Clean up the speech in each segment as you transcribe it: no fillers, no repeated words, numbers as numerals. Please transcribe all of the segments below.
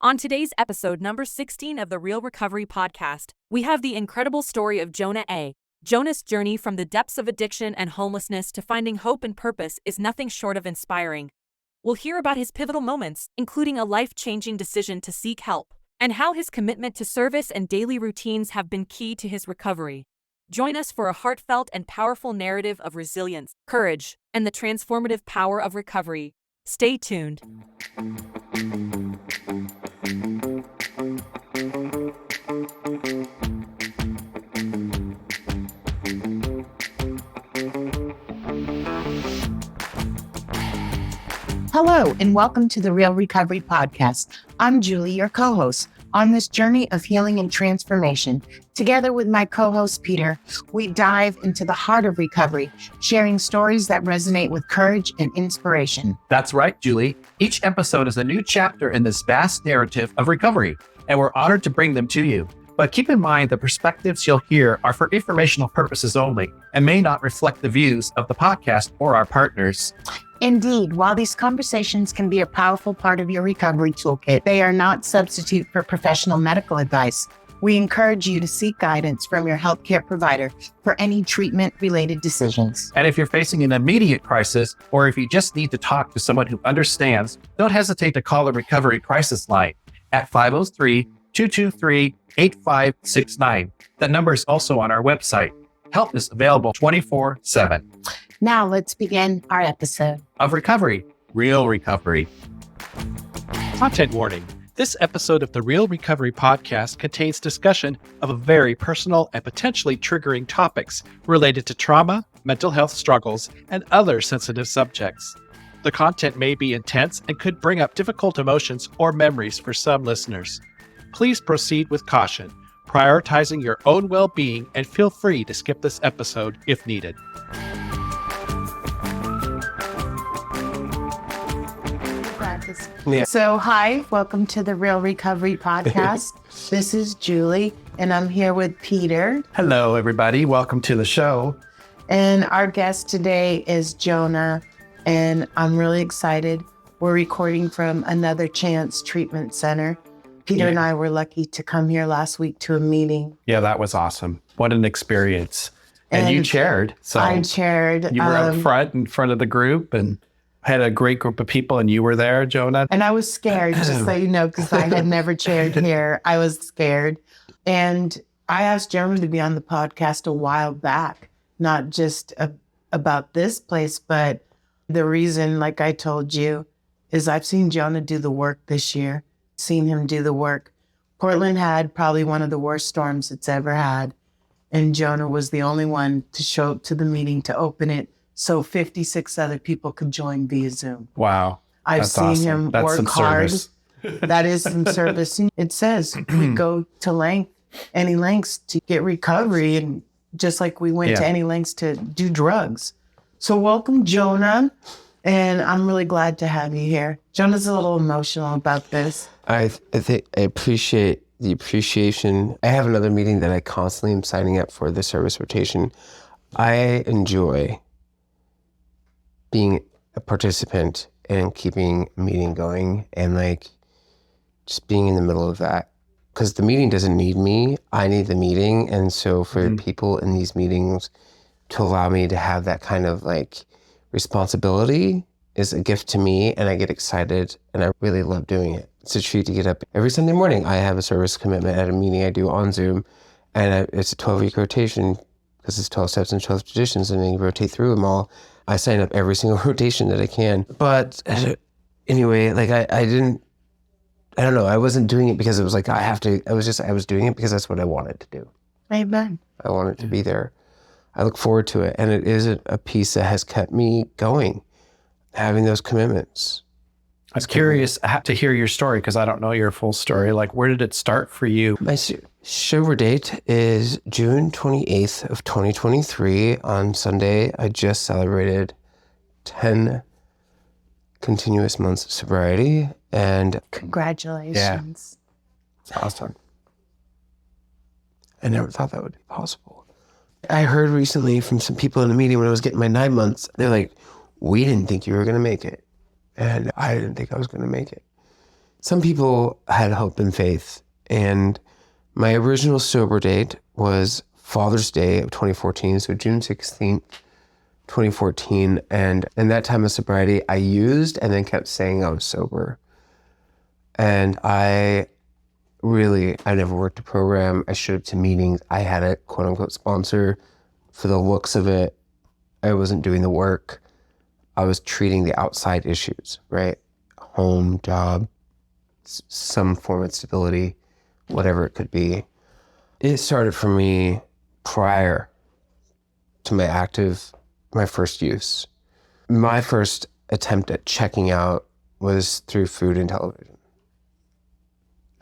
On today's episode number 16 of the Real Recovery Podcast, we have the incredible story of Jonah A. Jonah's journey from the depths of addiction and homelessness to finding hope and purpose is nothing short of inspiring. We'll hear about his pivotal moments, including a life-changing decision to seek help, and how his commitment to service and daily routines have been key to his recovery. Join us for a heartfelt and powerful narrative of resilience, courage, and the transformative power of recovery. Stay tuned. Hello, and welcome to the Real Recovery Podcast. I'm Julie, your co-host. On this journey of healing and transformation, together with my co-host Peter, we dive into the heart of recovery, sharing stories that resonate with courage and inspiration. That's right, Julie. Each episode is a new chapter in this vast narrative of recovery, and we're honored to bring them to you. But keep in mind the perspectives you'll hear are for informational purposes only and may not reflect the views of the podcast or our partners. Indeed, while these conversations can be a powerful part of your recovery toolkit, they are not substitute for professional medical advice. We encourage you to seek guidance from your healthcare provider for any treatment-related decisions. And if you're facing an immediate crisis, or if you just need to talk to someone who understands, don't hesitate to call the Recovery Crisis Line at 503-223-8569. That number is also on our website. Help is available 24/7. Now let's begin our episode of recovery, real recovery. Content warning. This episode of the Real Recovery Podcast contains discussion of a very personal and potentially triggering topics related to trauma, mental health struggles, and other sensitive subjects. The content may be intense and could bring up difficult emotions or memories for some listeners. Please proceed with caution, prioritizing your own well-being, and feel free to skip this episode if needed. Yeah. So, hi, welcome to the Real Recovery Podcast. This is Julie, and I'm here with Peter. Hello, everybody. Welcome to the show. And our guest today is Jonah, and I'm really excited. We're recording from Another Chance Treatment Center. Peter and I were lucky to come here last week to a meeting. Yeah, that was awesome. What an experience. And you chaired. So I chaired. You were up front, in front of the group, and had a great group of people, and you were there, Jonah. And I was scared, just so you know, because I had never chaired here. I was scared. And I asked Jonah to be on the podcast a while back, not just about this place, but the reason, like I told you, is I've seen Jonah do the work this year, seen him do the work. Portland had probably one of the worst storms it's ever had. And Jonah was the only one to show up to the meeting to open it, so 56 other people could join via Zoom. Wow. I've seen him work hard. That is some service. It says we go to any lengths to get recovery, and just like we went to any lengths to do drugs. So welcome, Jonah. And I'm really glad to have you here. Jonah's a little emotional about this. I think I appreciate the appreciation. I have another meeting that I constantly am signing up for, the service rotation. I enjoy being a participant and keeping a meeting going and just being in the middle of that. Because the meeting doesn't need me, I need the meeting. And so for people in these meetings to allow me to have that kind of responsibility is a gift to me, and I get excited and I really love doing it. It's a treat to get up every Sunday morning. I have a service commitment at a meeting I do on Zoom, and it's a 12-week rotation because it's 12 steps and 12 traditions, and then you rotate through them all. I sign up every single rotation that I can. But anyway, I don't know. I wasn't doing it because it was I have to. I was doing it because that's what I wanted to do. Amen. I wanted to be there. I look forward to it. And it is a piece that has kept me going, having those commitments. I was curious to hear your story because I don't know your full story. Where did it start for you? My sober date is June 28th of 2023. On Sunday, I just celebrated 10 continuous months of sobriety. And congratulations. Yeah, it's awesome. I never thought that would be possible. I heard recently from some people in a meeting when I was getting my 9 months, they're like, we didn't think you were going to make it. And I didn't think I was going to make it. some people had hope and faith. And my original sober date was Father's Day of 2014, so June 16th, 2014. And in that time of sobriety, I used and then kept saying I was sober. And I never worked a program. I showed up to meetings. I had a quote unquote sponsor for the looks of it. I wasn't doing the work. I was treating the outside issues, right? Home, job, some form of stability, whatever it could be. It started for me prior to my first use. My first attempt at checking out was through food and television.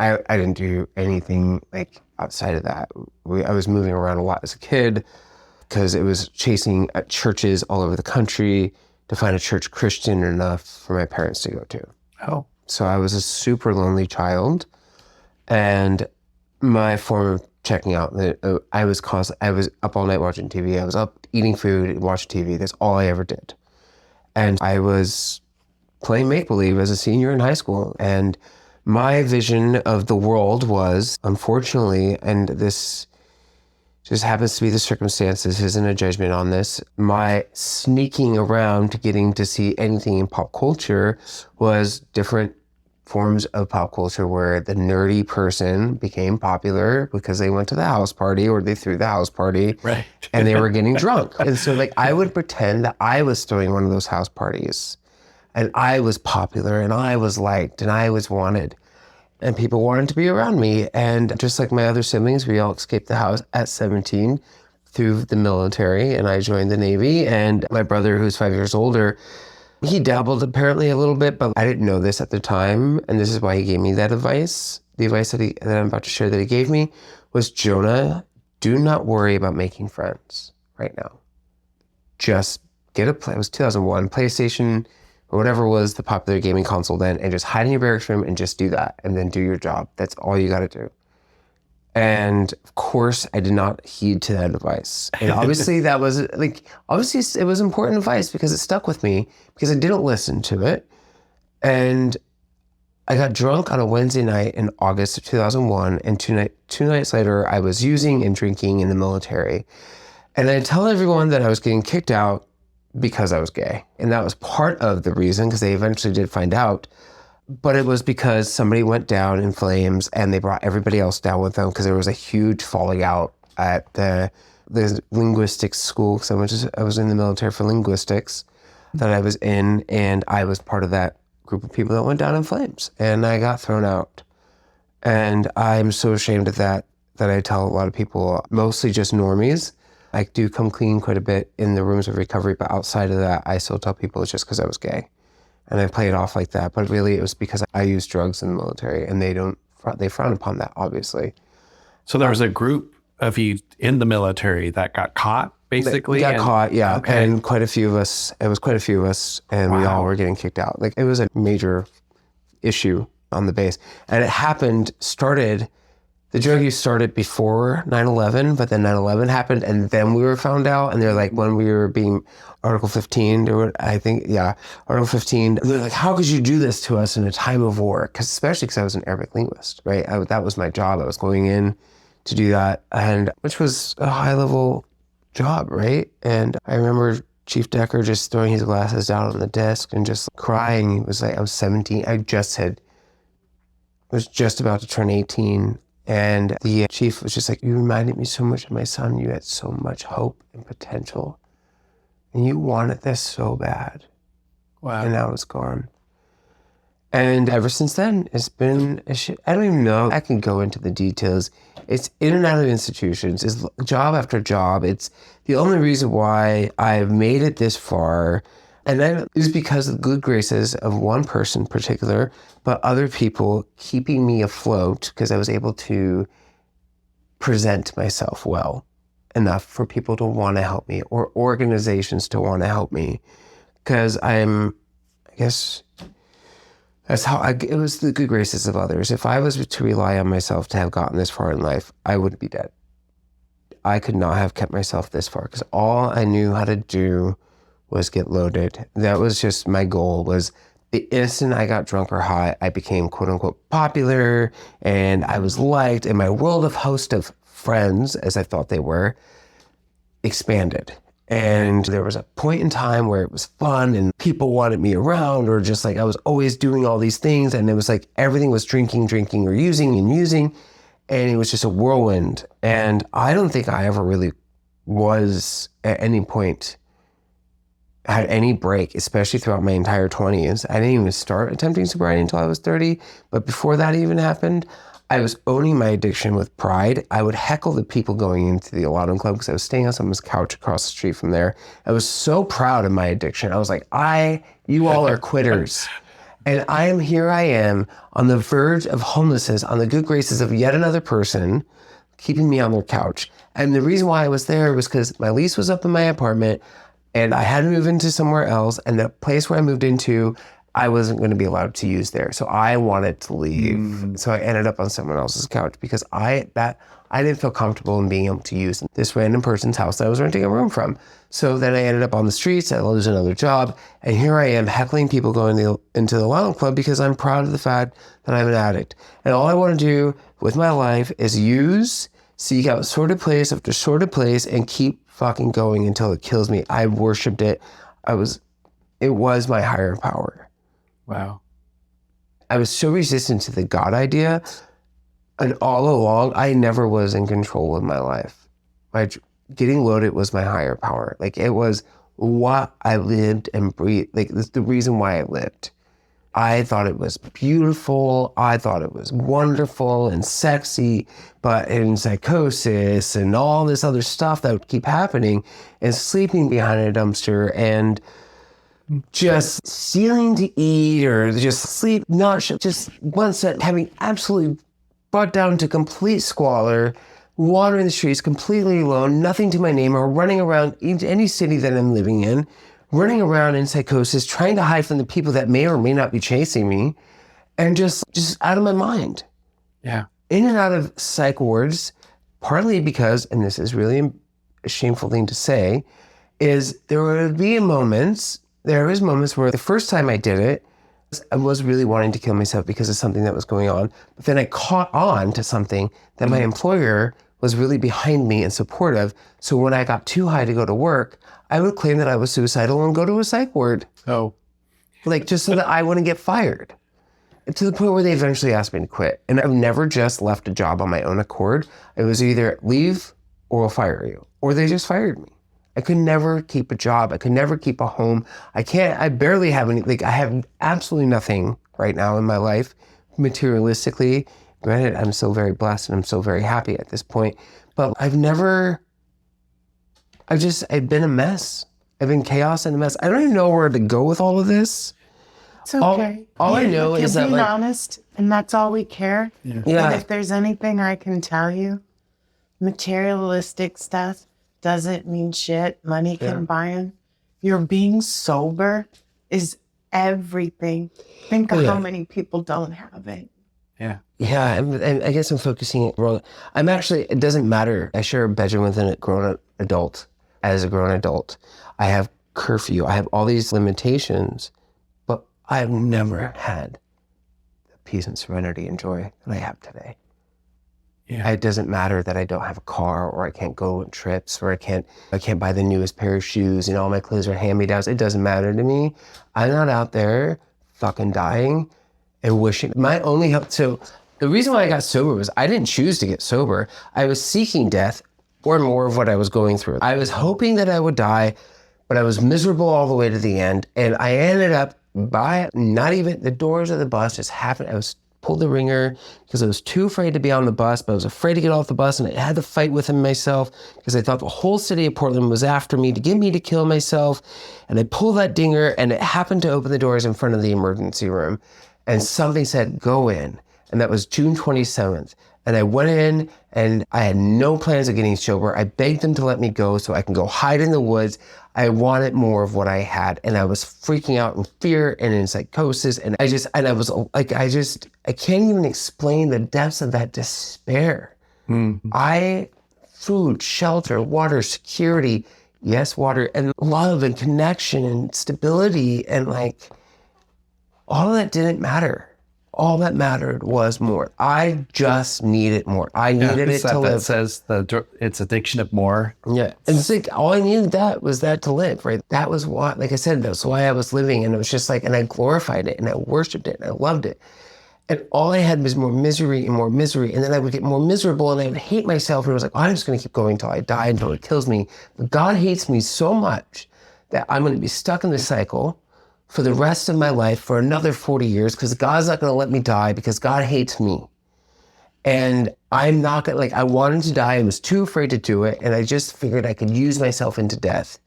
I didn't do anything like outside of that. I was moving around a lot as a kid because it was chasing at churches all over the country to find a church Christian enough for my parents to go to. Oh. So I was a super lonely child, and my form of checking out, I was up all night watching TV. I was up eating food and watching TV. That's all I ever did. And I was playing make-believe as a senior in high school. And my vision of the world was, unfortunately, and this just happens to be the circumstances, isn't a judgment on this, my sneaking around getting to see anything in pop culture was different forms of pop culture where the nerdy person became popular because they went to the house party or they threw the house party, right? And they were getting drunk. And so like I would pretend that I was throwing one of those house parties and I was popular and I was liked and I was wanted. And people wanted to be around me. And just like my other siblings, we all escaped the house at 17 through the military, and I joined the Navy. And my brother, who's 5 years older, he dabbled apparently a little bit, but I didn't know this at the time. And this is why he gave me that advice. The advice that I'm about to share that he gave me was, Jonah, do not worry about making friends right now. Just get it was 2001, PlayStation, or whatever was the popular gaming console then, and just hide in your barracks room and just do that and then do your job. That's all you got to do. And of course, I did not heed to that advice. And obviously it was important advice because it stuck with me because I didn't listen to it. And I got drunk on a Wednesday night in August of 2001. And two nights later, I was using and drinking in the military. And I tell everyone that I was getting kicked out because I was gay. And that was part of the reason, because they eventually did find out. But it was because somebody went down in flames and they brought everybody else down with them because there was a huge falling out at the linguistics school. Because I was in the military for linguistics that I was in, and I was part of that group of people that went down in flames. And I got thrown out. And I'm so ashamed of that I tell a lot of people, mostly just normies. I do come clean quite a bit in the rooms of recovery, but outside of that, I still tell people it's just because I was gay. And I play it off like that. But really, it was because I used drugs in the military, and they frown upon that, obviously. So there was a group of you in the military that got caught, basically? Got caught, yeah. Okay. And quite a few of us, and we all were getting kicked out. Like, it was a major issue on the base. And the drug use started before 9/11, but then 9/11 happened, and then we were found out. And they're like, when we were being Article 15, Article 15, they're like, how could you do this to us in a time of war? Especially because I was an Arabic linguist, right? That was my job. I was going in to do that, and which was a high-level job, right? And I remember Chief Decker just throwing his glasses down on the desk and just crying. It was like I was 17. I was just about to turn 18. And the chief was just like, you reminded me so much of my son. You had so much hope and potential. And you wanted this so bad. Wow. And now it's gone. And ever since then, it's been a shit. I don't even know. I can go into the details. It's in and out of institutions. It's job after job. It's the only reason why I've made it this far. And that is because of the good graces of one person in particular, but other people keeping me afloat because I was able to present myself well enough for people to want to help me or organizations to want to help me. Because I guess that's how it was the good graces of others. If I was to rely on myself to have gotten this far in life, I would be dead. I could not have kept myself this far because all I knew how to do was get loaded. That was just my goal, was the instant I got drunk or high, I became quote unquote popular and I was liked, and my world of host of friends, as I thought they were, expanded. And there was a point in time where it was fun and people wanted me around, or just like I was always doing all these things. And it was like everything was drinking, or using. And it was just a whirlwind. And I don't think I ever really was at any point had any break, especially throughout my entire 20s. I didn't even start attempting sobriety until I was 30. But before that even happened, I was owning my addiction with pride. I would heckle the people going into the Aladdin Club because I was staying on someone's couch across the street from there. I was so proud of my addiction. I was like, you all are quitters. And here I am on the verge of homelessness, on the good graces of yet another person, keeping me on their couch. And the reason why I was there was because my lease was up in my apartment and I had to move into somewhere else. And the place where I moved into, I wasn't going to be allowed to use there. So I wanted to leave. So I ended up on someone else's couch because I didn't feel comfortable in being able to use this random person's house that I was renting a room from. So then I ended up on the streets. I lose another job. And here I am heckling people going into the Aladdin Club because I'm proud of the fact that I'm an addict. And all I want to do with my life is seek out sorted place after sorted place and keep fucking going until it kills me. I worshipped it. It was my higher power. Wow. I was so resistant to the God idea. And all along, I never was in control of my life. Getting loaded was my higher power. Like, it was what I lived and breathed. Like, it's the reason why I lived. I thought it was beautiful. I thought it was wonderful and sexy, but in psychosis and all this other stuff that would keep happening, and sleeping behind a dumpster and just stealing to eat or just sleep, just one set, having absolutely brought down to complete squalor, wandering the streets completely alone, nothing to my name, or running around any city that I'm living in, running around in psychosis, trying to hide from the people that may or may not be chasing me, and just out of my mind. Yeah. In and out of psych wards, partly because, and this is really a shameful thing to say, is there was moments where the first time I did it, I was really wanting to kill myself because of something that was going on. But then I caught on to something that my employer was really behind me and supportive. So when I got too high to go to work, I would claim that I was suicidal and go to a psych ward. Oh. Like, just so that I wouldn't get fired. To the point where they eventually asked me to quit. And I've never just left a job on my own accord. It was either leave or we'll fire you. Or they just fired me. I could never keep a job. I could never keep a home. I barely have I have absolutely nothing right now in my life, materialistically. Granted, I'm so very blessed and I'm so very happy at this point, but I've been a mess. I've been chaos and a mess. I don't even know where to go with all of this. It's okay. All I know is that, being honest, and that's all we care. Yeah. And if there's anything I can tell you, materialistic stuff doesn't mean shit. Money can buy them. Your being sober is everything. Think of how many people don't have it. Yeah. Yeah, and I guess I'm focusing wrong. It doesn't matter. I share a bedroom with a grown adult. As a grown adult, I have curfew. I have all these limitations, but I've never had the peace and serenity and joy that I have today. Yeah. It doesn't matter that I don't have a car, or I can't go on trips, or I can't buy the newest pair of shoes and all my clothes are hand-me-downs. It doesn't matter to me. I'm not out there fucking dying and wishing. My only hope. So the reason why I got sober was I didn't choose to get sober. I was seeking death or more of what I was going through. I was hoping that I would die, but I was miserable all the way to the end. And I ended up by not even the doors of the bus just happened. I was pulled the ringer because I was too afraid to be on the bus, but I was afraid to get off the bus, and I had to fight within myself because I thought the whole city of Portland was after me to get me to kill myself. And I pulled that dinger, and it happened to open the doors in front of the emergency room, and something said, go in. And that was June 27th. And I went in, and I had no plans of getting sober. I begged them to let me go so I can go hide in the woods. I wanted more of what I had, and I was freaking out in fear and in psychosis. And I can't even explain the depths of that despair. Mm-hmm. Food, shelter, water, security, yes, water, and love and connection and stability. And all that didn't matter. All that mattered was more. I just needed more. I needed it to live. That says it's addiction of more. Yeah. And it's like, all I needed was that to live, right? That was why, like I said, that's why I was living. And it was just like, and I glorified it and I worshiped it and I loved it. And all I had was more misery and more misery. And then I would get more miserable and I would hate myself. And it was like, I'm just going to keep going until I die, until it kills me. But God hates me so much that I'm going to be stuck in this cycle for the rest of my life for another 40 years because God's not going to let me die because God hates me. And I'm not going to, like, I wanted to die. I was too afraid to do it. And I just figured I could use myself into death.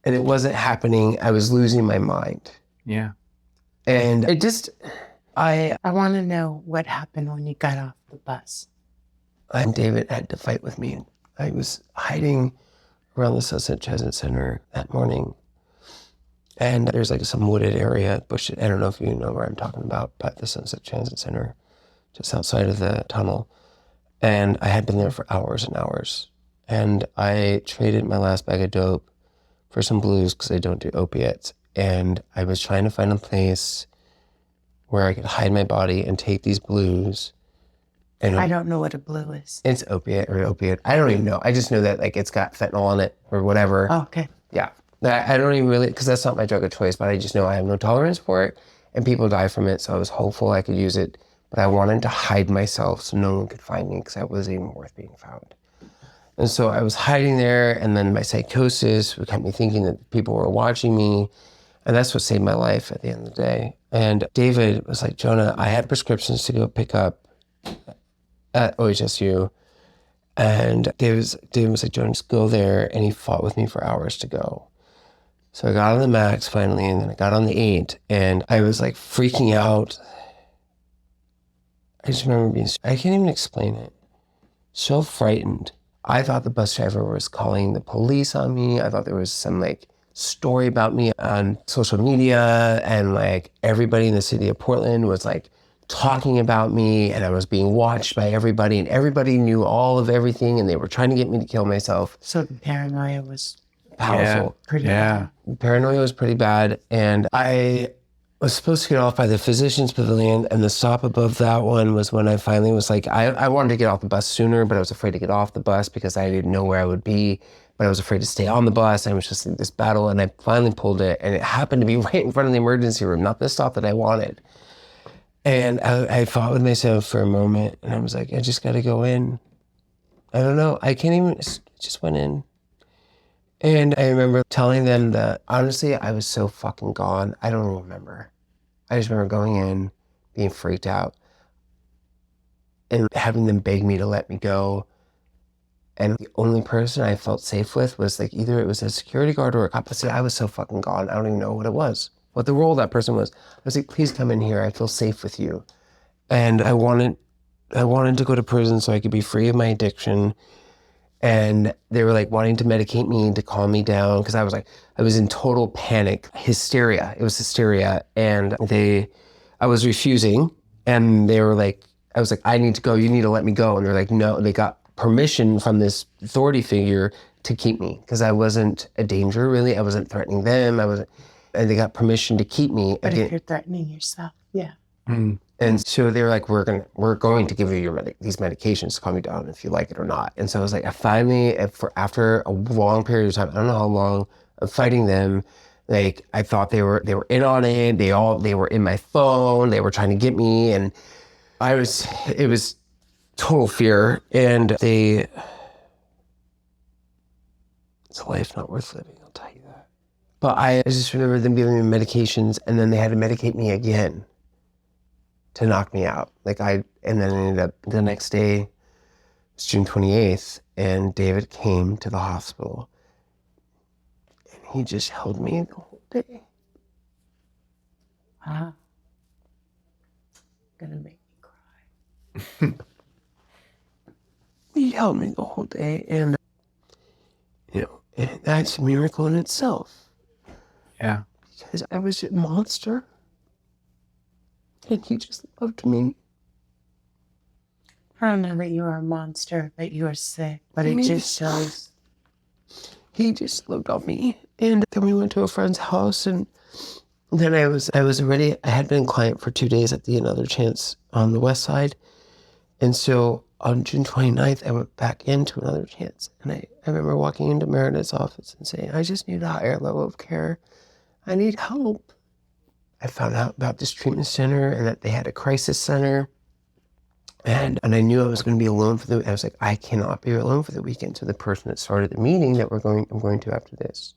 And it wasn't happening. I was losing my mind. Yeah. And it just, I want to know what happened when you got off the bus. And David had to fight with me. I was hiding around the Sunset Transit Center that morning. And there's like some wooded area, bush. I don't know if you know where I'm talking about, but the Sunset Transit Center, just outside of the tunnel. And I had been there for hours and hours. And I traded my last bag of dope for some blues because I don't do opiates. And I was trying to find a place where I could hide my body and take these blues. And I don't know what a blue is. It's opiate or opiate. I don't even know. I just know that like it's got fentanyl on it or whatever. Oh, okay. Yeah. I don't even really, because that's not my drug of choice, but I just know I have no tolerance for it and people die from it. So I was hopeful I could use it, but I wanted to hide myself so no one could find me because I wasn't even worth being found. And so I was hiding there, and then my psychosis kept me thinking that people were watching me. And that's what saved my life at the end of the day. And David was like, Jonah, I had prescriptions to go pick up at OHSU. And David was like, Jonah, just go there. And he fought with me for hours to go. So I got on the Max finally, and then I got on the 8, and I was like freaking out. I just remember I can't even explain it. So frightened. I thought the bus driver was calling the police on me. I thought there was some like story about me on social media, and like everybody in the city of Portland was like talking about me, and I was being watched by everybody, and everybody knew all of everything, and they were trying to get me to kill myself. So the paranoia was powerful. Pretty bad. Paranoia was pretty bad. And I was supposed to get off by the physician's pavilion, and the stop above that one was when I finally was like, I wanted to get off the bus sooner, but I was afraid to get off the bus because I didn't know where I would be, but I was afraid to stay on the bus. I was just in this battle, and I finally pulled it, and it happened to be right in front of the emergency room, not the stop that I wanted. And I fought with myself for a moment, and I was like, I just got to go in. I don't know. I can't even, just went in. And I remember telling them that, honestly, I was so fucking gone. I don't remember. I just remember going in, being freaked out, and having them beg me to let me go. And the only person I felt safe with was like, either it was a security guard or a cop. I was so fucking gone. I don't even know what it was, what the role of that person was. I was like, please come in here. I feel safe with you. And I wanted to go to prison so I could be free of my addiction. And they were like wanting to medicate me to calm me down because I was in total panic, hysteria. It was hysteria. And I was refusing, and they were like, I was like, I need to go. You need to let me go. And they're like, no. They got permission from this authority figure to keep me because I wasn't a danger, really. I wasn't threatening them. And they got permission to keep me. But if you're threatening yourself, yeah. Mm. And so they were like, we're going to give you these medications to calm you down if you like it or not. And so I was like, I finally, after a long period of time, I don't know how long of fighting them, like I thought they were in on it. They were in my phone. They were trying to get me, and it was total fear. And it's a life not worth living, I'll tell you that. But I just remember them giving me medications, and then they had to medicate me again to knock me out. And then I ended up the next day, it was June 28th, and David came to the hospital, and he just held me the whole day. Wow. Gonna make me cry. He held me the whole day, and and that's a miracle in itself. Yeah. Because I was a monster, and he just loved me. I don't know that you are a monster, that you are sick, but it just shows. He just loved on me. And then we went to a friend's house, and Then I had been a client for 2 days at the Another Chance on the West Side. And so on June 29th, I went back into Another Chance. And I remember walking into Meredith's office and saying, I just need a higher level of care. I need help. I found out about this treatment center and that they had a crisis center. And I knew I was going to be alone I was like, I cannot be alone for the weekend. So the person that started the meeting that I'm going to after this,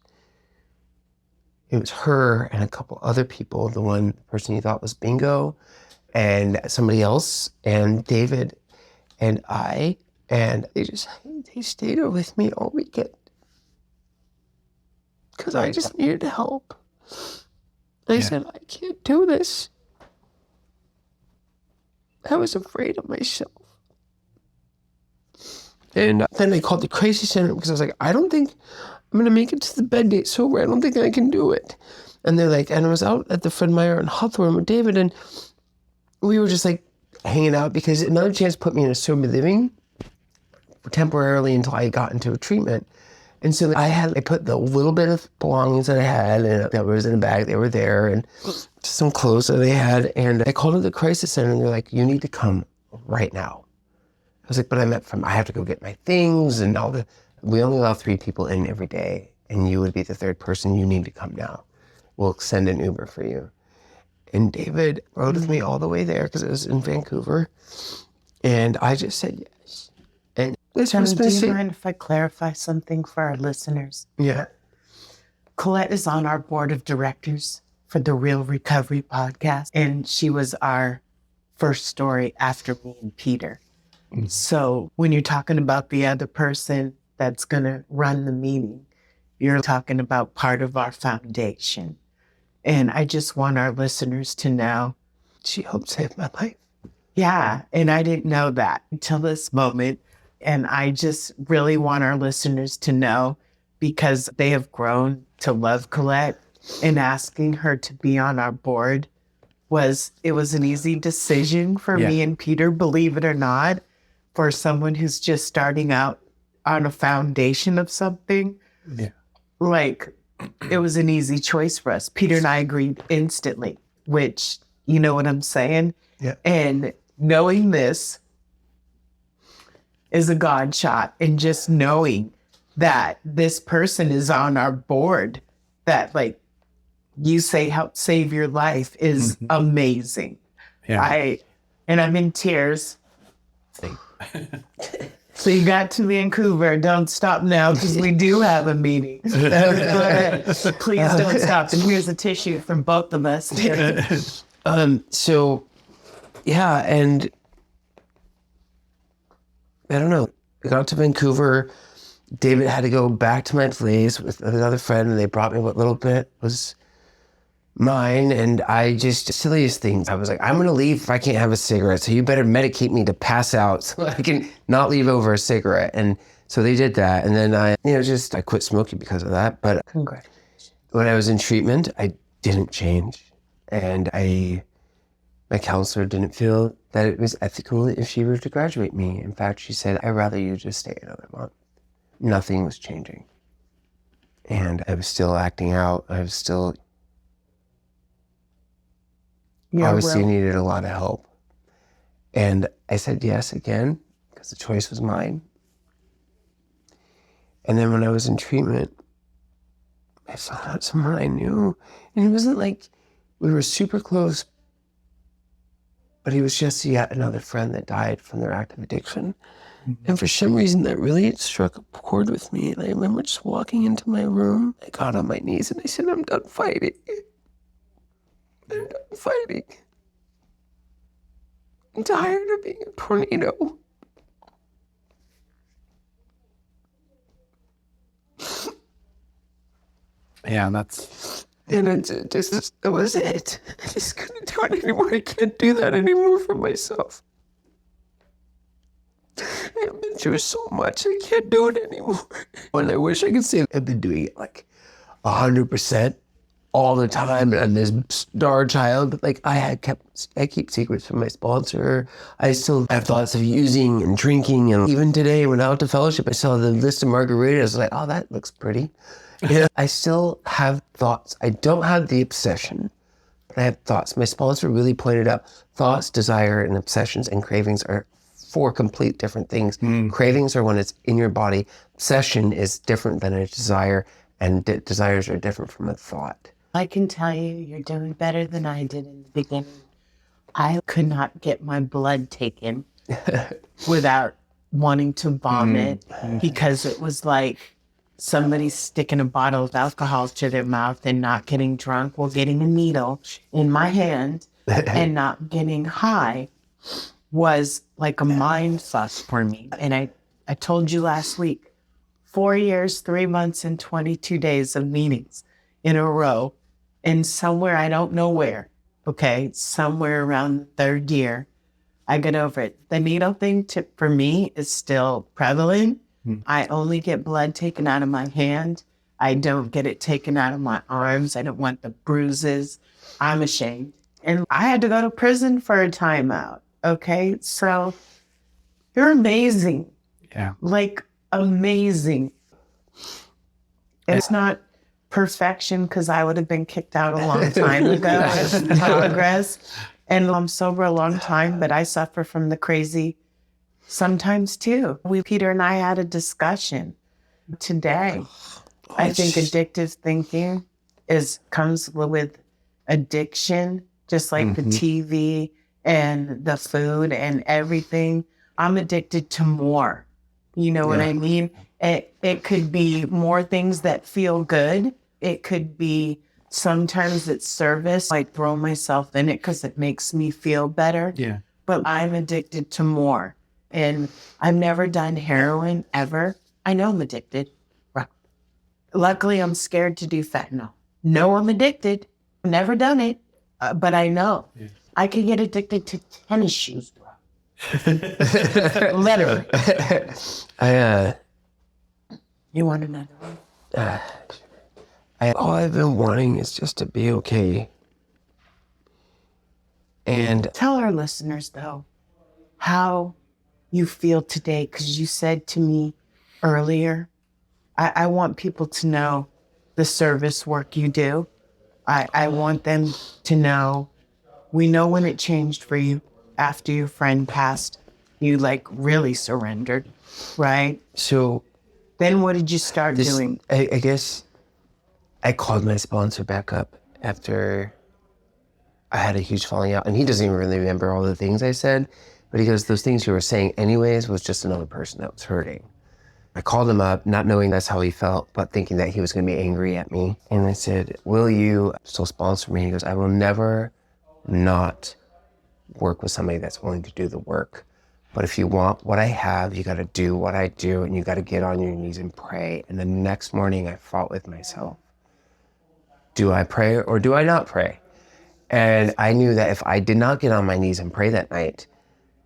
it was her and a couple other people. The person you thought was Bingo and somebody else and David and I, and they stayed there with me all weekend because I just needed help. I said, I can't do this. I was afraid of myself. And then I called the crisis center because I was like, I don't think I'm going to make it to the bed date sober. I don't think I can do it. And they're like, and I was out at the Fred Meyer in Hawthorne with David, and we were just like hanging out because Another Chance put me in a sober living temporarily until I got into a treatment. And so I put the little bit of belongings that I had and that was in a bag, they were there, and some clothes that they had. And I called to the crisis center and they're like, you need to come right now. I was like, but I have to go get my things and we only allow 3 people in every day and you would be the 3rd person. You need to come now. We'll send an Uber for you. And David rode with me all the way there because it was in Vancouver. And I just said yes. And Jonah, do you mind if I clarify something for our listeners? Yeah. Colette is on our board of directors for the Real Recovery podcast, and she was our first story after me and Peter. Mm-hmm. So when you're talking about the other person that's going to run the meeting, you're talking about part of our foundation. And I just want our listeners to know she helped save my life. Yeah, and I didn't know that until this moment. And I just really want our listeners to know, because they have grown to love Colette, and asking her to be on our board was an easy decision for me and Peter, believe it or not, for someone who's just starting out on a foundation of something. Yeah. Like, it was an easy choice for us. Peter and I agreed instantly, which, you know what I'm saying? Yeah. And knowing this is a God shot, and just knowing that this person is on our board that, like you say, help save your life is amazing. Yeah. I'm in tears. So you got to Vancouver. Don't stop now, because we do have a meeting. Go ahead. Please don't stop. And here's a tissue from both of us. So, yeah, and I don't know. I got to Vancouver. David had to go back to my place with another friend, and they brought me what little bit was mine. And silliest things. I was like, I'm going to leave if I can't have a cigarette. So you better medicate me to pass out so I can not leave over a cigarette. And so they did that. And then I quit smoking because of that. But Congratulations. When I was in treatment, I didn't change. And my counselor didn't feel that it was ethical if she were to graduate me. In fact, she said, I'd rather you just stay another month. Nothing was changing. And I was still acting out. I was still obviously needed a lot of help. And I said yes again, because the choice was mine. And then when I was in treatment, I found out someone I knew. And it wasn't like we were super close, but he was just yet another friend that died from their active addiction. Mm-hmm. And for some reason, that really struck a chord with me. And I remember just walking into my room. I got on my knees and I said, I'm done fighting. I'm done fighting. I'm tired of being a tornado. Yeah, And that was it. I just couldn't do it anymore. I can't do that anymore for myself. I've been through so much. I can't do it anymore. And I wish I could say I've been doing it like 100% all the time. And this star child, like I keep secrets from my sponsor. I still have thoughts of using and drinking. And even today, when I went to fellowship, I saw the list of margaritas. I was like, oh, that looks pretty. Yeah. I still have thoughts. I don't have the obsession, but I have thoughts. My sponsor really pointed out thoughts, desire, and obsessions and cravings are 4 complete different things. Cravings are when it's in your body. Obsession is different than a desire, and desires are different from a thought. I can tell you, you're doing better than I did in the beginning. I could not get my blood taken without wanting to vomit because it was like somebody sticking a bottle of alcohol to their mouth and not getting drunk, or getting a needle in my hand and not getting high was like a mind fuck for me. And I told you last week, 4 years, 3 months, and 22 days of meetings in a row. And somewhere, I don't know where, okay, somewhere around the 3rd year, I get over it. The needle thing for me is still prevalent. I only get blood taken out of my hand. I don't get it taken out of my arms. I don't want the bruises. I'm ashamed. And I had to go to prison for a timeout. Okay, so you're amazing. Yeah. Like, amazing. It's not perfection, because I would have been kicked out a long time ago. Progress. And I'm sober a long time, but I suffer from the crazy sometimes too. Peter and I had a discussion today. I think addictive thinking comes with addiction, just like the TV and the food and everything. I'm addicted to more. You know what I mean? It could be more things that feel good. It could be sometimes it's service. I throw myself in it because it makes me feel better. Yeah. But I'm addicted to more. And I've never done heroin ever. I know I'm addicted. Luckily, I'm scared to do fentanyl. No, I'm addicted. Never done it, but I know. Yeah. I can get addicted to tennis shoes, bro. Literally. You want another one? All I've been wanting is just to be okay. And tell our listeners, though, how you feel today, because you said to me earlier, I want people to know the service work you do. I want them to know, we know when it changed for you after your friend passed, you like really surrendered, right? So then what did you start doing? I guess I called my sponsor back up after I had a huge falling out, and he doesn't even really remember all the things I said, but he goes, those things you were saying anyways was just another person that was hurting. I called him up, not knowing that's how he felt, but thinking that he was going to be angry at me. And I said, will you still sponsor me? He goes, I will never not work with somebody that's willing to do the work. But if you want what I have, you got to do what I do, and you got to get on your knees and pray. And the next morning I fought with myself. Do I pray or do I not pray? And I knew that if I did not get on my knees and pray that night,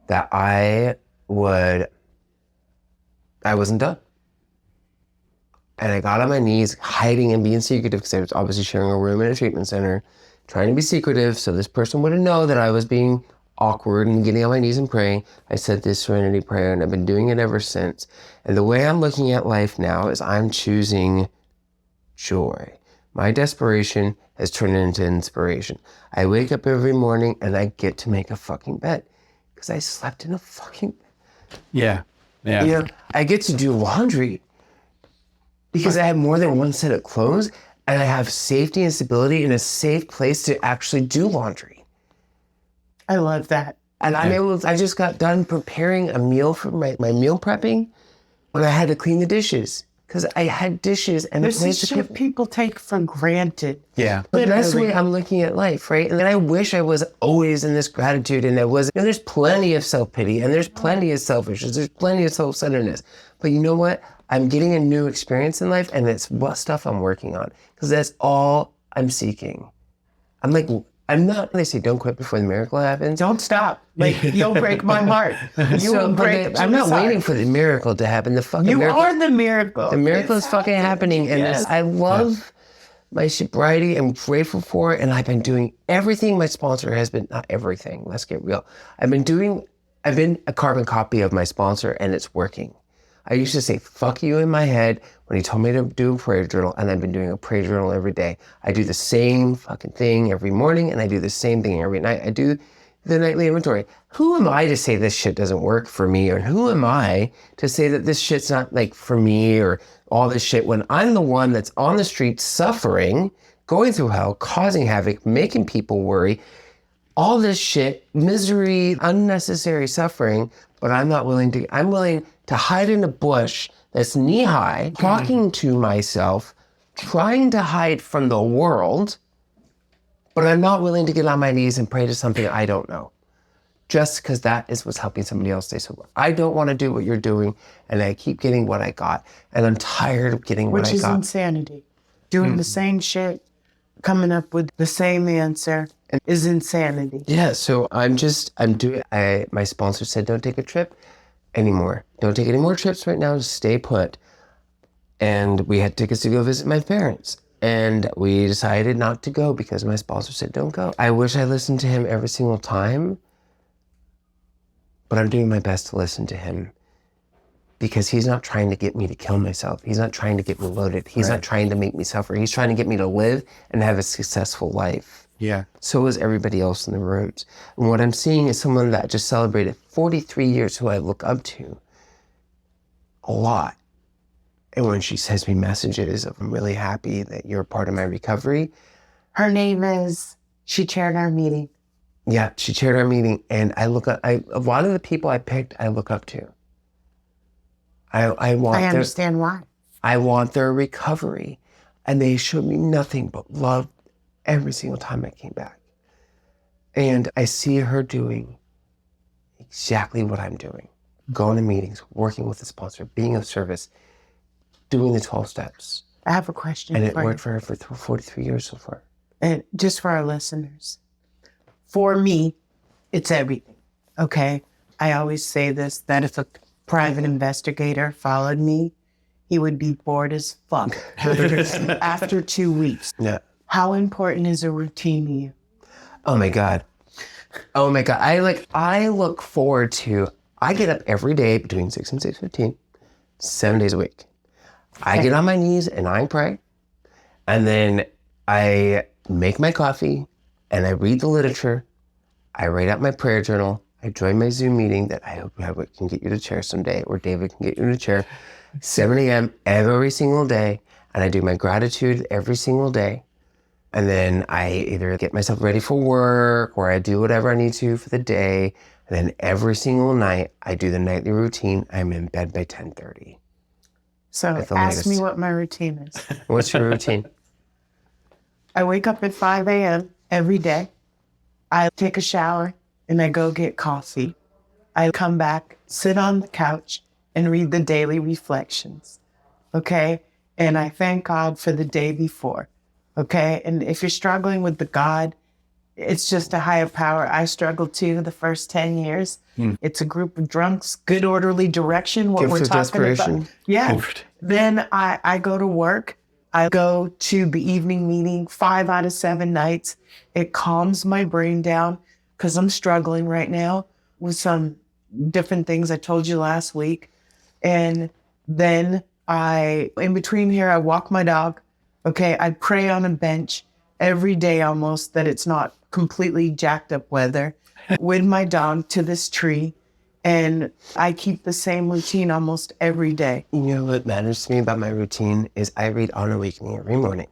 that I wasn't done. And I got on my knees, hiding and being secretive, because I was obviously sharing a room in a treatment center, trying to be secretive so this person wouldn't know that I was being awkward and getting on my knees and praying. I said this serenity prayer, and I've been doing it ever since. And the way I'm looking at life now is I'm choosing joy. My desperation has turned into inspiration. I wake up every morning and I get to make a fucking bed because I slept in a fucking bed. Yeah. Yeah. You know, I get to do laundry because I have more than one set of clothes, and I have safety and stability in a safe place to actually do laundry. I love that. And I just got done preparing a meal for my meal prepping, but I had to clean the dishes because I had dishes and this is shit people take for granted. Yeah. But that's the way I'm looking at life, right? And then I wish I was always in this gratitude, and there's plenty of self-pity, and there's plenty of selfishness, there's plenty of self-centeredness. But you know what? I'm getting a new experience in life, and it's what stuff I'm working on, because that's all I'm seeking. They say don't quit before the miracle happens. Don't stop. Like, you'll break my heart. I'm not waiting for the miracle to happen. You are the miracle. The miracle is fucking happening. And I love my sobriety. I'm grateful for it. And I've been doing everything my sponsor has been, not everything, let's get real. I've been a carbon copy of my sponsor, and it's working. I used to say, fuck you in my head when he told me to do a prayer journal, and I've been doing a prayer journal every day. I do the same fucking thing every morning, and I do the same thing every night. I do the nightly inventory. Who am I to say this shit doesn't work for me? Or who am I to say that this shit's not like for me or all this shit when I'm the one that's on the street suffering, going through hell, causing havoc, making people worry, all this shit, misery, unnecessary suffering, but I'm willing to hide in a bush that's knee high, talking to myself, trying to hide from the world, but I'm not willing to get on my knees and pray to something I don't know. Just because that is what's helping somebody else stay sober. I don't want to do what you're doing, and I keep getting what I got, and I'm tired of getting what I got. Which is insanity. Doing the same shit, coming up with the same answer is insanity. Yeah, so my sponsor said, don't take a trip anymore. Don't take any more trips right now, just stay put. And we had tickets to go visit my parents. And we decided not to go because my sponsor said, don't go. I wish I listened to him every single time, but I'm doing my best to listen to him because he's not trying to get me to kill myself. He's not trying to get me loaded. He's not trying to make me suffer. He's trying to get me to live and have a successful life. Yeah. So is everybody else in the rooms. And what I'm seeing is someone that just celebrated 43 years who I look up to a lot. And when she sends me messages of, I'm really happy that you're a part of my recovery. Her name is, she chaired our meeting. Yeah, she chaired our meeting. And a lot of the people I picked, I look up to. I understand why. I want their recovery. And they showed me nothing but love every single time I came back. And I see her doing exactly what I'm doing. Going to meetings, working with the sponsor, being of service, doing the 12 steps. I have a question. And it worked for her for 43 years so far. And just for our listeners, for me, it's everything, okay? I always say this, that if a private investigator followed me, he would be bored as fuck after 2 weeks. Yeah. How important is a routine to you? Oh my God. I look forward to, I get up every day between 6 and 6:15, 7 days a week. I get on my knees and I pray. And then I make my coffee and I read the literature. I write out my prayer journal. I join my Zoom meeting that I hope can get you to chair someday, or David can get you to chair, 7 a.m. every single day. And I do my gratitude every single day. And then I either get myself ready for work or I do whatever I need to for the day. And then every single night, I do the nightly routine. I'm in bed by 10:30. So ask me what my routine is. What's your routine? I wake up at 5 a.m. every day. I take a shower and I go get coffee. I come back, sit on the couch and read the daily reflections. Okay? And I thank God for the day before. Okay? And if you're struggling with the God, it's just a higher power. I struggled too the first 10 years. It's a group of drunks, good orderly direction, what we're talking about. Yeah. Then I go to work. I go to the evening meeting 5 out of 7 nights. It calms my brain down because I'm struggling right now with some different things I told you last week. And then in between here, I walk my dog. Okay. I pray on a bench every day almost that it's not completely jacked up weather with my dog to this tree. And I keep the same routine almost every day. You know what matters to me about my routine is I read On Awakening every morning.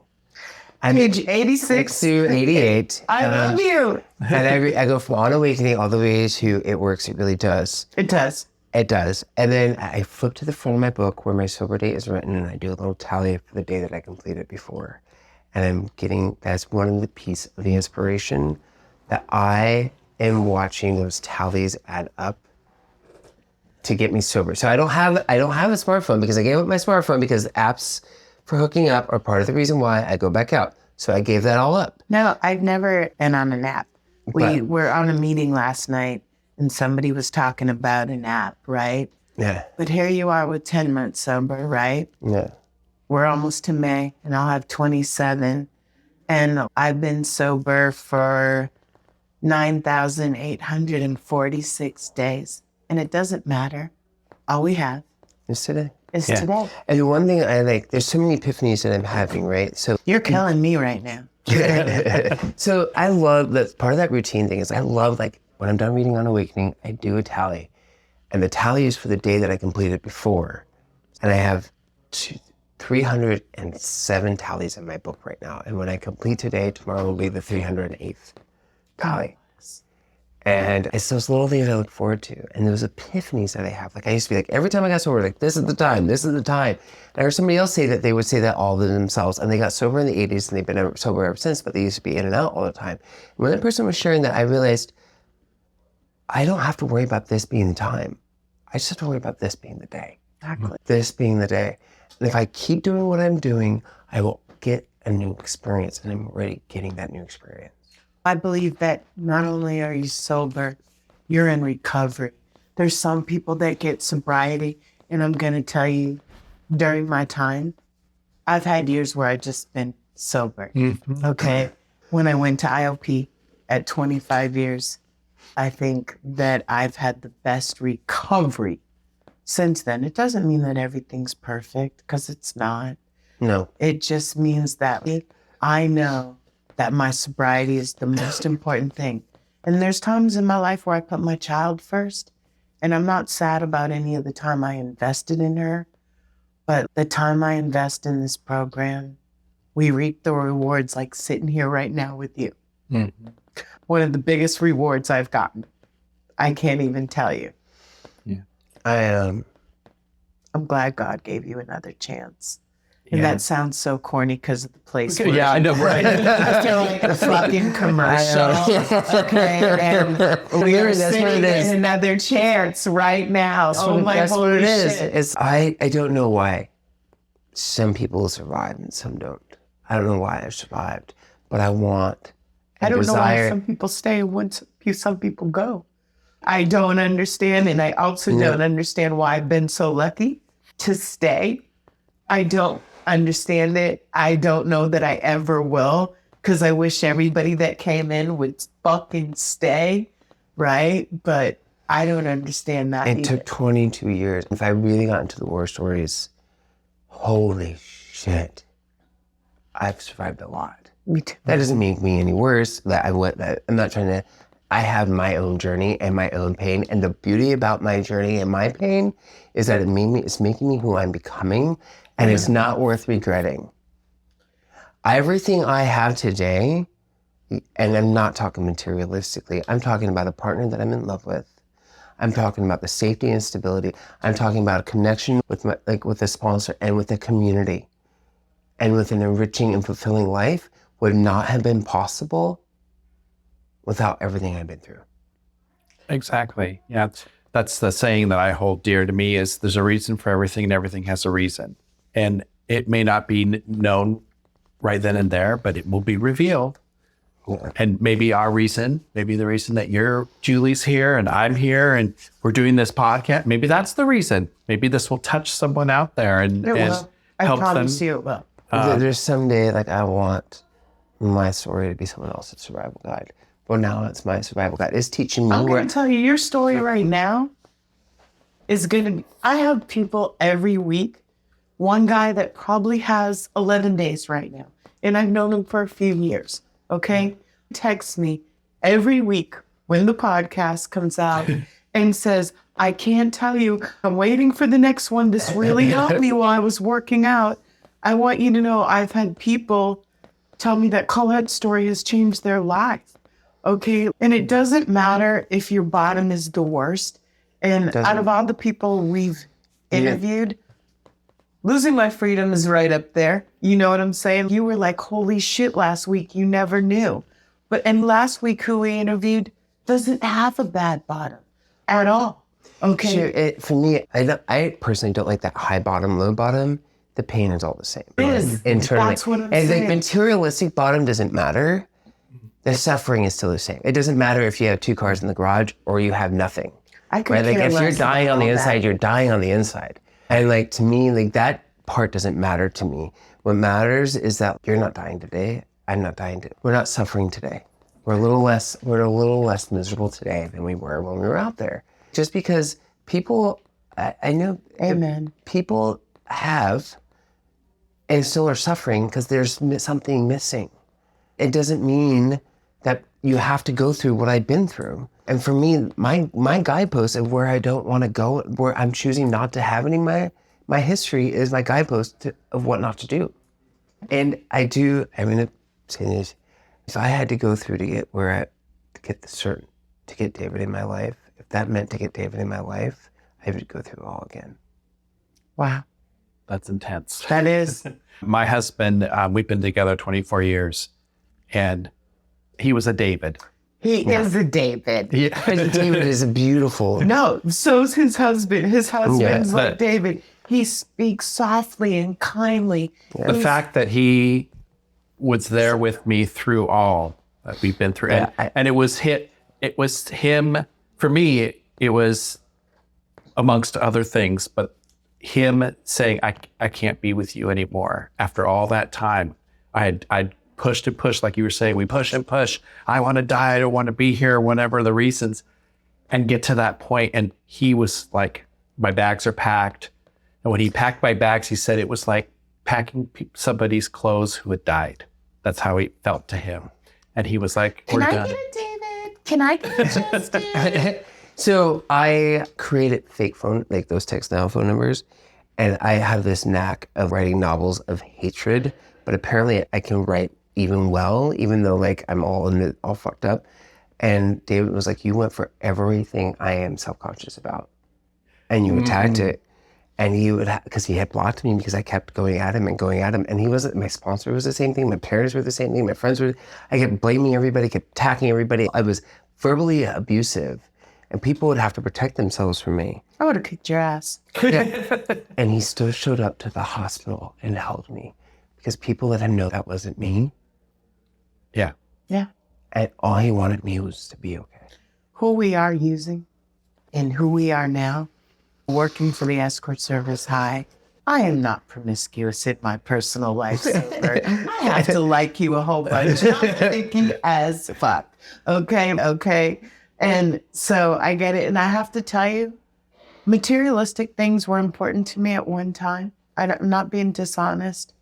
Page 86 to 88. I love you. And I go from On Awakening all the way to It Works, It Really Does. It does. It does. And then I flip to the front of my book where my sober date is written, and I do a little tally for the day that I completed before. And that's one of the piece of the inspiration that I am watching those tallies add up to get me sober. So I don't have a smartphone because I gave up my smartphone because apps for hooking up are part of the reason why I go back out. So I gave that all up. No, I've never been on an app. We were on a meeting last night and somebody was talking about an app, right? Yeah. But here you are with 10 months sober, right? Yeah. We're almost to May and I'll have 27. And I've been sober for 9,846 days. And it doesn't matter. All we have It's today. It's today. And the one thing I like, there's so many epiphanies that I'm having, right? So You're killing me right now. so I love that part of that routine thing is I love like when I'm done reading on Awakening, I do a tally. And the tally is for the day that I completed before. And I have 307 tallies in my book right now. And when I complete today, tomorrow will be the 308th tally. And it's those little things I look forward to. And those epiphanies that I have. Like I used to be like, every time I got sober, like, this is the time, this is the time. And I heard somebody else say that they would say that all to themselves. And they got sober in the 80s and they've been sober ever since, but they used to be in and out all the time. And when that person was sharing that, I realized I don't have to worry about this being the time. I just have to worry about this being the day. Exactly. This being the day. And if I keep doing what I'm doing, I will get a new experience. And I'm already getting that new experience. I believe that not only are you sober, you're in recovery. There's some people that get sobriety, and I'm going to tell you, during my time, I've had years where I've just been sober, okay? When I went to IOP at 25 years, I think that I've had the best recovery since then. It doesn't mean that everything's perfect, because it's not. No. It just means that I know that my sobriety is the most important thing. And there's times in my life where I put my child first, and I'm not sad about any of the time I invested in her, but the time I invest in this program, we reap the rewards like sitting here right now with you. Mm-hmm. One of the biggest rewards I've gotten. I can't even tell you. Yeah. I'm glad God gave you another chance. And that sounds so corny because of the place. Yeah, I know, right? I feel like a fucking commercial. Okay, and we're sitting in another chance right now. That's what it is. I don't know why some people survive and some don't. I don't know why I survived, but I want and I don't know desire. why some people stay and when some people go. I don't understand, and I also don't understand why I've been so lucky to stay. I don't understand it. I don't know that I ever will, because I wish everybody that came in would fucking stay, right? But I don't understand that. It took 22 years. If I really got into the war stories, holy shit, I've survived a lot. Me too. That doesn't make me any worse. I'm not trying to. I have my own journey and my own pain, and the beauty about my journey and my pain is that it's making me who I'm becoming. And it's not worth regretting. Everything I have today, and I'm not talking materialistically, I'm talking about a partner that I'm in love with. I'm talking about the safety and stability. I'm talking about a connection with with a sponsor and with a community. And with an enriching and fulfilling life would not have been possible without everything I've been through. Exactly. Yeah. That's the saying that I hold dear to me is there's a reason for everything and everything has a reason. And it may not be known right then and there, but it will be revealed. Yeah. And maybe the reason that Julie's here and I'm here and we're doing this podcast, maybe that's the reason. Maybe this will touch someone out there and help I them. promise you it will. There's someday, I want my story to be someone else's survival guide. Well, now it's my survival guide. It's teaching me. I'm going to tell you, your story right now is going to be, I have people every week. One guy that probably has 11 days right now, and I've known him for a few years, okay? Texts me every week when the podcast comes out and says, I can't tell you, I'm waiting for the next one. This really helped me while I was working out. I want you to know I've had people tell me that Colette's story has changed their life, okay? And it doesn't matter if your bottom is the worst. And out of all the people we've interviewed, losing my freedom is right up there. You know what I'm saying? You were like, holy shit, last week, you never knew. And last week, who we interviewed doesn't have a bad bottom at all. Okay. Sure, for me, I personally don't like that high bottom, low bottom. The pain is all the same. It is. Internally. That's what I'm saying. saying. And materialistic bottom doesn't matter. The suffering is still the same. It doesn't matter if you have 2 cars in the garage or you have nothing. I could care if you're less dying on the about inside, that. you're dying on the inside. And to me, that part doesn't matter to me. What matters is that you're not dying today. I'm not dying today. We're not suffering today. We're a little less miserable today than we were when we were out there. Just because people I know Amen. people have and still are suffering because there's something missing. It doesn't mean that you have to go through what I've been through. And for me, my guidepost of where I don't want to go, where I'm choosing not to have any my history is my guidepost of what not to do. And I'm going to say this, if I had to go through to get David in my life, if that meant to get David in my life, I would go through it all again. Wow. That's intense. That is. My husband, we've been together 24 years, and he was a David. He is a David. But David is a beautiful. No, so's his husband. His husband's like but- David. He speaks softly and kindly. The fact that he was there with me through all that we've been through, and it was him. For me, it was amongst other things, but him saying, "I can't be with you anymore." After all that time, I'd pushed and pushed, like you were saying. We push and push. I want to die. I don't want to be here. Whatever the reasons, and get to that point, and he was like, "My bags are packed." And when he packed my bags, he said it was like packing somebody's clothes who had died. That's how it felt to him. And he was like, "We're done." Get it, David? Can I get it, Justin? So I created fake phone, like those text now phone numbers. And I have this knack of writing novels of hatred, but apparently I can write even well, even though like I'm all fucked up. And David was like, "You went for everything I am self-conscious about. And you attacked it." And he would, because he had blocked me because I kept going at him. And he wasn't, my sponsor was the same thing. My parents were the same thing. My friends were, I kept blaming everybody, kept attacking everybody. I was verbally abusive and people would have to protect themselves from me. I would have kicked your ass. Yeah. And he still showed up to the hospital and held me because people let him know that wasn't me. Yeah. Yeah. And all he wanted me was to be okay. Who we are using and who we are now, working for the escort service. Hi, I am not promiscuous in my personal life. Silver. I have to like you a whole bunch. I'm thinking as fuck. Okay. And so I get it. And I have to tell you, materialistic things were important to me at one time. I'm not being dishonest.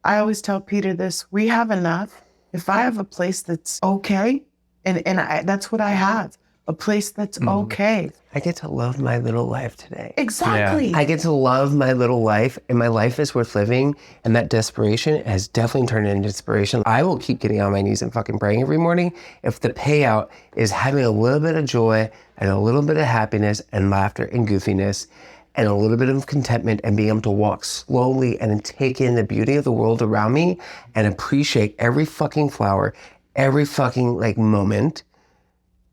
I always tell Peter this, we have enough. If I have a place that's okay, and that's what I have, a place that's okay. I get to love my little life today. Exactly. I get to love my little life, and my life is worth living. And that desperation has definitely turned into inspiration. I will keep getting on my knees and fucking praying every morning if the payout is having a little bit of joy and a little bit of happiness and laughter and goofiness and a little bit of contentment and being able to walk slowly and take in the beauty of the world around me and appreciate every fucking flower, every fucking like moment.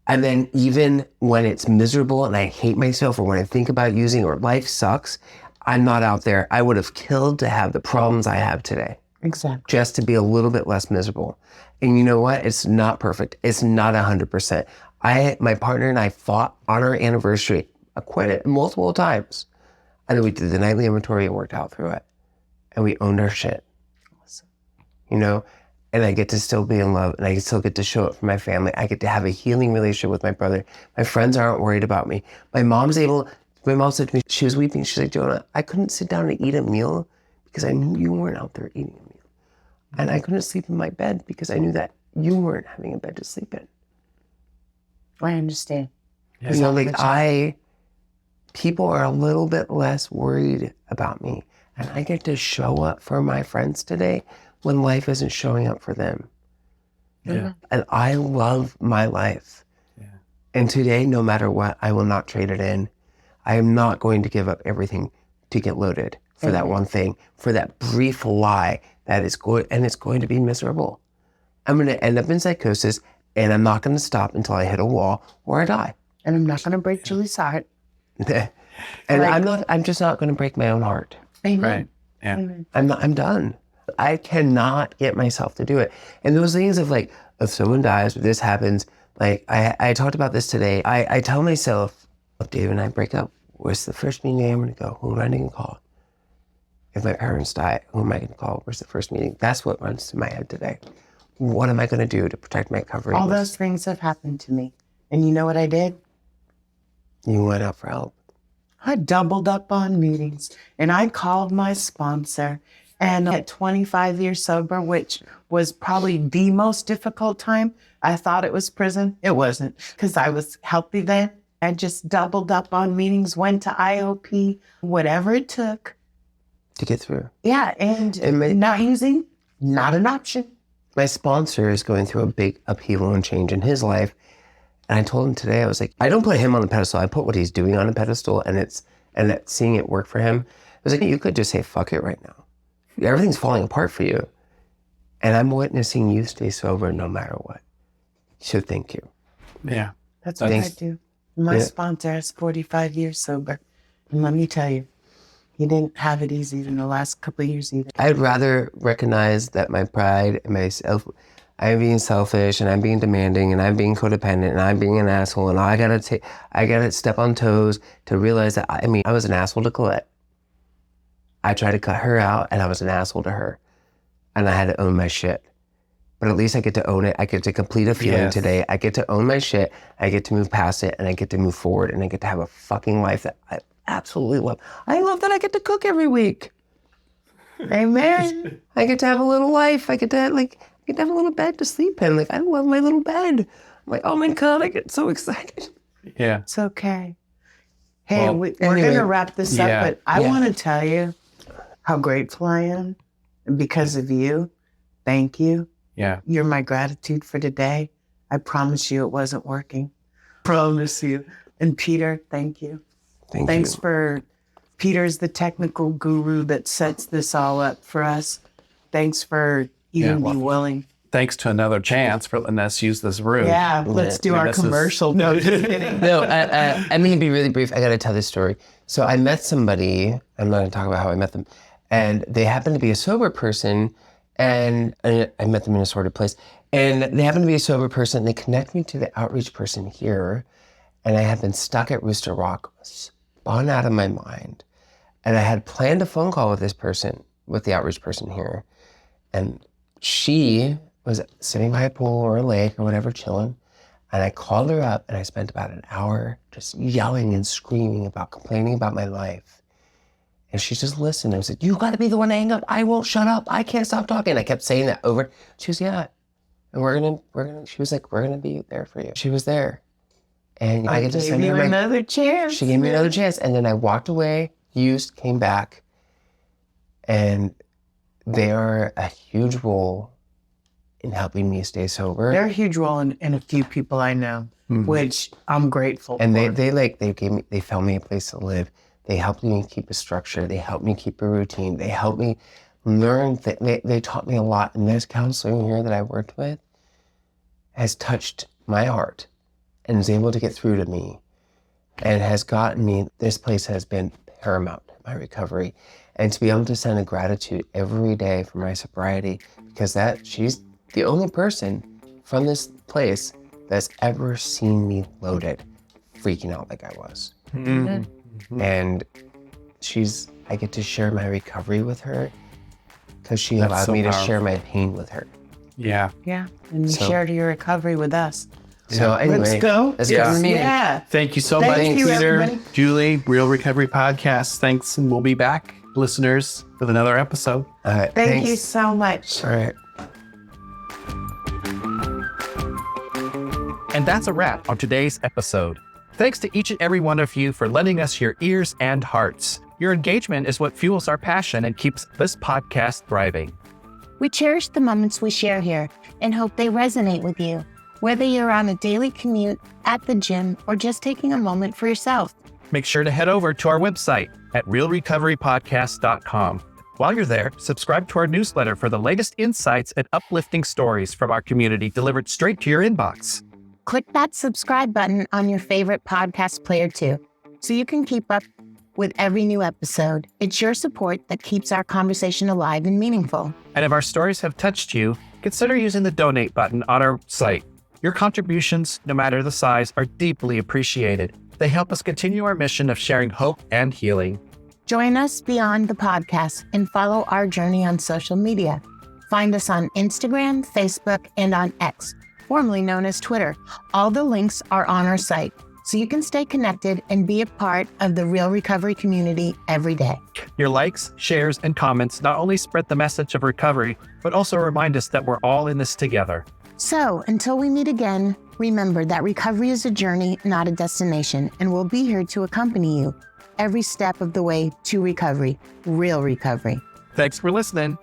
And then even when it's miserable and I hate myself or when I think about using or life sucks, I'm not out there. I would have killed to have the problems I have today. Exactly. Just to be a little bit less miserable. And you know what? It's not perfect. It's not 100%. My partner and I fought on our anniversary. I quit it multiple times. And then we did the nightly inventory and worked out through it. And we owned our shit. Awesome. You know? And I get to still be in love and I still get to show up for my family. I get to have a healing relationship with my brother. My friends aren't worried about me. My mom said to me, she was weeping. She's like, "Jonah, I couldn't sit down and eat a meal because I knew you weren't out there eating a meal. And I couldn't sleep in my bed because I knew that you weren't having a bed to sleep in." I understand. Yes. You know, people are a little bit less worried about me. And I get to show up for my friends today when life isn't showing up for them. Yeah. And I love my life. Yeah. And today, no matter what, I will not trade it in. I am not going to give up everything to get loaded for that one thing, for that brief lie that is going, and it's going to be miserable. I'm going to end up in psychosis and I'm not going to stop until I hit a wall or I die. And I'm not going to break Julie's heart. And I'm just not going to break my own heart. Amen. Right. Yeah. Amen. I'm done. I cannot get myself to do it. And those things of like, if someone dies, if this happens, like I talked about this today. I tell myself, if David and I break up, where's the first meeting I'm going to go? Who am I going to call? If my parents die, who am I going to call? Where's the first meeting? That's what runs through my head today. What am I going to do to protect my recovery? All those things have happened to me. And you know what I did? You went out for help. I doubled up on meetings and I called my sponsor. And at 25 years sober, which was probably the most difficult time, I thought it was prison. It wasn't, because I was healthy then. I just doubled up on meetings, went to IOP, whatever it took. To get through. Yeah, and not using, not an option. My sponsor is going through a big upheaval and change in his life. And I told him today, I was like, I don't put him on the pedestal. I put what he's doing on a pedestal, and seeing it work for him. I was like, you could just say, fuck it right now. Everything's falling apart for you. And I'm witnessing you stay sober no matter what. So thank you. Yeah. That's what I do. My sponsor has 45 years sober. And let me tell you, he didn't have it easy in the last couple of years either. I'd rather recognize that my pride and I'm being selfish and I'm being demanding and I'm being codependent and I'm being an asshole and I gotta step on toes to realize that I was an asshole to Colette. I tried to cut her out and I was an asshole to her. And I had to own my shit. But at least I get to own it. I get to complete a feeling today. I get to own my shit. I get to move past it and I get to move forward and I get to have a fucking life that I absolutely love. I love that I get to cook every week. Amen. I get to have a little life. I get to have a little bed to sleep in. I love my little bed. I'm like, oh my God, I get so excited. Yeah. It's okay. Hey, we're going to wrap this up, but I want to tell you how grateful I am. And because of you, thank you. Yeah. You're my gratitude for today. I promise you it wasn't working. Promise you. And Peter, thank you. Thanks for, Peter's the technical guru that sets this all up for us. Thanks for even being willing. Thanks to Another Chance for letting us use this room. Yeah, let's do our commercial. No, just kidding. No, I'm going to be really brief. I got to tell this story. So I met somebody, I'm not going to talk about how I met them, and they happened to be a sober person, and I met them in a sorted place, and they happened to be a sober person. They connect me to the outreach person here, and I had been stuck at Rooster Rock, spun out of my mind, and I had planned a phone call with this person, with the outreach person here, and she was sitting by a pool or a lake or whatever, chilling, and I called her up, and I spent about an hour just yelling and screaming complaining about my life. And she just listened. I said, you got to be the one to hang up. I won't shut up. I can't stop talking. I kept saying that over. She was, yeah. And she was like, we're going to be there for you. She was there. And I get to send her another chance. She gave me another chance. And then I walked away, came back. And they are a huge role in helping me stay sober. They're a huge role in a few people I know, which I'm grateful for. And they found me a place to live. They helped me keep a structure. They helped me keep a routine. They helped me learn. They taught me a lot. And this counselor here that I worked with has touched my heart and is able to get through to me and has gotten me, this place has been paramount in my recovery. And to be able to send a gratitude every day for my sobriety, because she's the only person from this place that's ever seen me loaded, freaking out like I was. Mm-hmm. And I get to share my recovery with her because she allowed me to share my pain with her. Yeah. Yeah. And you shared your recovery with us. So anyway, let's go. Let's go to the meeting. Yeah. Thank you so much, Peter, everybody. Julie, Real Recovery Podcast. Thanks. And we'll be back, listeners, with another episode. All right. Thank you so much. All right. And that's a wrap on today's episode. Thanks to each and every one of you for lending us your ears and hearts. Your engagement is what fuels our passion and keeps this podcast thriving. We cherish the moments we share here and hope they resonate with you, whether you're on a daily commute, at the gym, or just taking a moment for yourself. Make sure to head over to our website at realrecoverypodcast.com. While you're there, subscribe to our newsletter for the latest insights and uplifting stories from our community delivered straight to your inbox. Click that subscribe button on your favorite podcast player too, so you can keep up with every new episode. It's your support that keeps our conversation alive and meaningful. And if our stories have touched you, consider using the donate button on our site. Your contributions, no matter the size, are deeply appreciated. They help us continue our mission of sharing hope and healing. Join us beyond the podcast and follow our journey on social media. Find us on Instagram, Facebook, and on X, formerly known as Twitter. All the links are on our site. so you can stay connected and be a part of the Real Recovery community every day. Your likes, shares, and comments not only spread the message of recovery, but also remind us that we're all in this together. So until we meet again, remember that recovery is a journey, not a destination, and we'll be here to accompany you every step of the way to recovery, real recovery. Thanks for listening.